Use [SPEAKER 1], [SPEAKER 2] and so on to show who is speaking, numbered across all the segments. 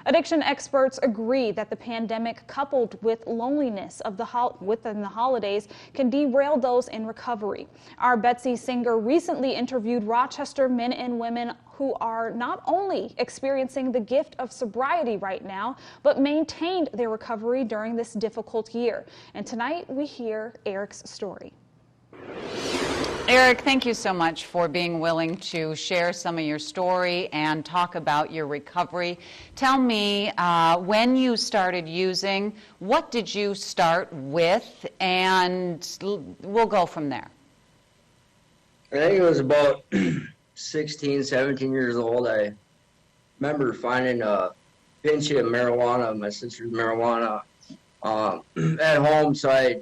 [SPEAKER 1] Addiction experts agree that the pandemic, coupled with loneliness within the holidays, can derail those in recovery. Our Betsy Singer recently interviewed Rochester men and women who are not only experiencing the gift of sobriety right now, but maintained their recovery during this difficult year. And tonight we hear Eric's story.
[SPEAKER 2] Eric, thank you so much for being willing to share some of your story and talk about your recovery. Tell me, when you started using, what did you start with, and we'll go from there.
[SPEAKER 3] I think it was about 16, 17 years old. I remember finding a pinch of marijuana, my sister's marijuana, at home, so I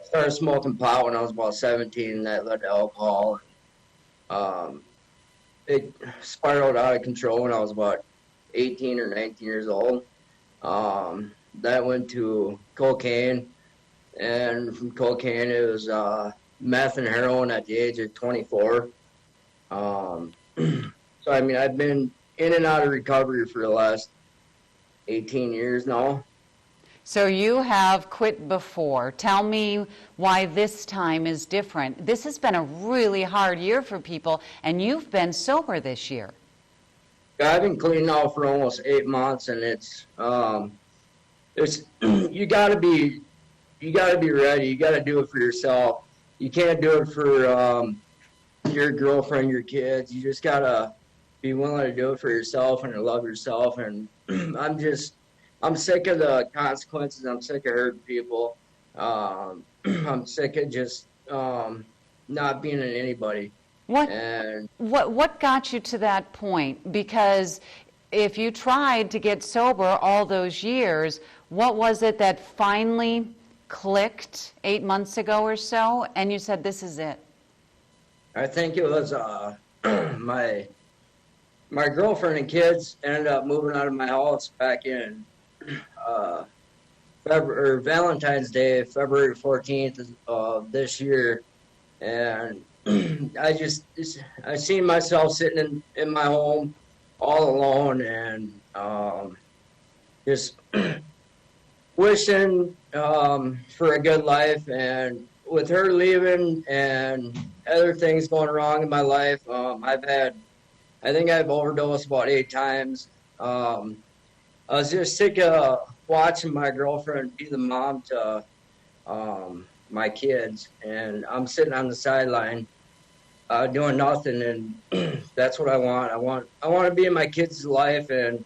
[SPEAKER 3] started smoking pot when I was about 17, and that led to alcohol. It spiraled out of control when I was about 18 or 19 years old. That went to cocaine, and from cocaine it was meth and heroin at the age of 24. So I mean, I've been in and out of recovery for the last 18 years now.
[SPEAKER 2] So you have quit before. Tell me why this time is different. This has been a really hard year for people, and you've been sober this year.
[SPEAKER 3] I've been clean now for almost 8 months, and it's you gotta be ready. You gotta do it for yourself. You can't do it for your girlfriend, your kids. You just gotta be willing to do it for yourself and to love yourself. And I'm sick of the consequences. I'm sick of hurting people. I'm sick of just not being in anybody.
[SPEAKER 2] What got you to that point? Because if you tried to get sober all those years, what was it that finally clicked 8 months ago or so, and you said, this is it?
[SPEAKER 3] I think it was my girlfriend and kids ended up moving out of my house back in Valentine's Day, February 14th of this year, and I seen myself sitting in my home all alone, and just wishing for a good life. And with her leaving and other things going wrong in my life, I think I've overdosed about 8 times. I was just sick of watching my girlfriend be the mom to my kids, and I'm sitting on the sideline doing nothing, and that's what I want. I want to be in my kids' life, and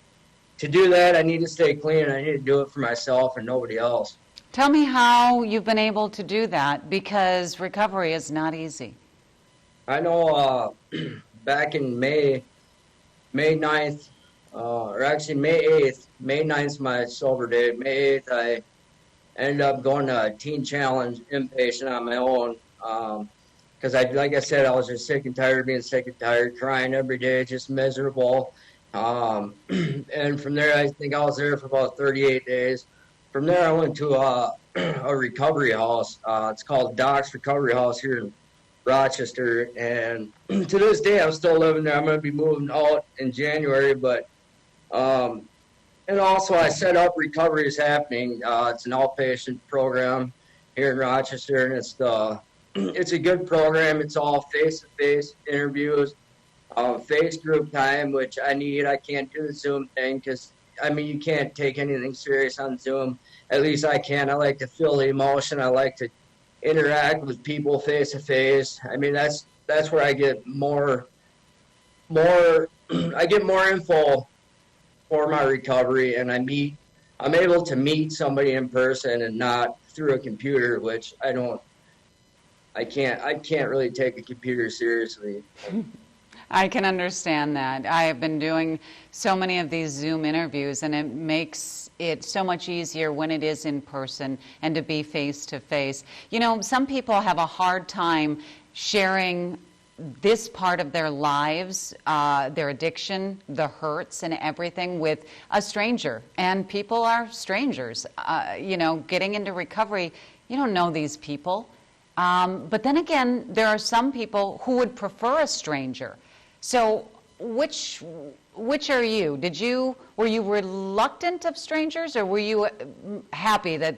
[SPEAKER 3] to do that, I need to stay clean. I need to do it for myself and nobody else.
[SPEAKER 2] Tell me how you've been able to do that, because recovery is not easy.
[SPEAKER 3] I know back in May 9th, or actually May 8th, May 9th is my sober date. May 8th, I ended up going to a Teen Challenge inpatient on my own. Because like I said, I was just sick and tired of being sick and tired, crying every day, just miserable. And from there, I think I was there for about 38 days. From there, I went to a recovery house. It's called Doc's Recovery House here in Rochester. And to this day, I'm still living there. I'm going to be moving out in January. But and also, I set up Recovery is Happening. It's an outpatient program here in Rochester, and it's a good program. It's all face-to-face interviews, face group time, which I need. I can't do the Zoom thing because, I mean, you can't take anything serious on Zoom. At least I can. I like to feel the emotion. I like to interact with people face-to-face. I mean, that's where I get more I get more info for my recovery, and I'm able to meet somebody in person and not through a computer, which I can't really take a computer seriously.
[SPEAKER 2] I can understand that. I have been doing so many of these Zoom interviews, and it makes it so much easier when it is in person and to be face to face. You know, some people have a hard time sharing this part of their lives, their addiction, the hurts and everything, with a stranger. And people are strangers. You know, getting into recovery, you don't know these people. But then again, there are some people who would prefer a stranger. So which are you? Were you reluctant of strangers, or were you happy that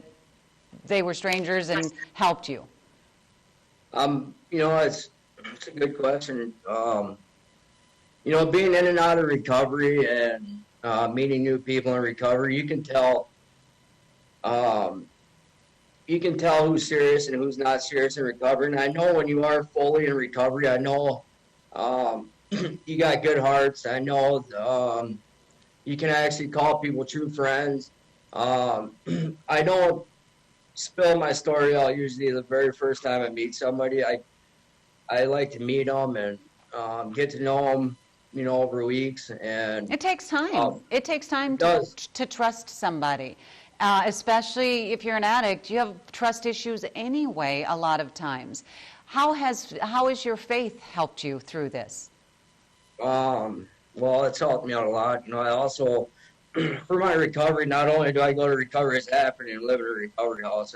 [SPEAKER 2] they were strangers and helped you?
[SPEAKER 3] You know, it's a good question. You know, being in and out of recovery and meeting new people in recovery, you can tell who's serious and who's not serious in recovery. And I know when you are fully in recovery, I know you got good hearts. I know you can actually call people true friends. I don't spill my story out usually the very first time I meet somebody. I like to meet them and get to know them, you know, over weeks. And
[SPEAKER 2] it takes time. It takes time to trust somebody. Especially if you're an addict, you have trust issues anyway a lot of times. How has your faith helped you through this?
[SPEAKER 3] Well, it's helped me out a lot. You know, I also, for my recovery, not only do I go to Recovery is Happening and live in a recovery house,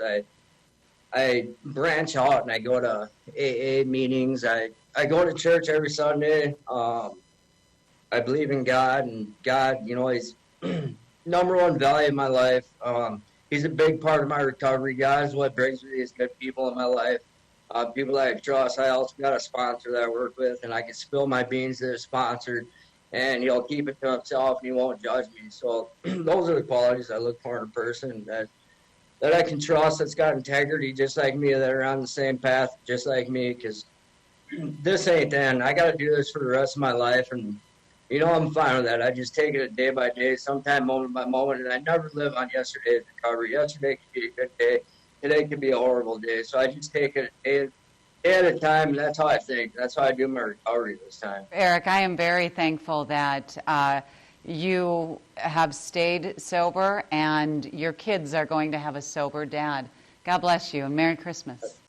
[SPEAKER 3] I branch out and I go to AA meetings. I go to church every Sunday. I believe in God, and God, you know, He's number one value in my life. He's a big part of my recovery. God is what brings me these good people in my life, people that I trust. I also got a sponsor that I work with, and I can spill my beans to the sponsor, and he'll keep it to himself, and he won't judge me. So those are the qualities I look for in a person that I can trust, that's got integrity just like me, that are on the same path just like me, because this ain't the end. I got to do this for the rest of my life, and you know, I'm fine with that. I just take it day by day, sometime moment by moment, and I never live on yesterday's recovery. Yesterday could be a good day. Today could be a horrible day. So I just take it a day at a time, and that's how I think. That's how I do my recovery this time.
[SPEAKER 2] Eric, I am very thankful that you have stayed sober, and your kids are going to have a sober dad. God bless you, and Merry Christmas.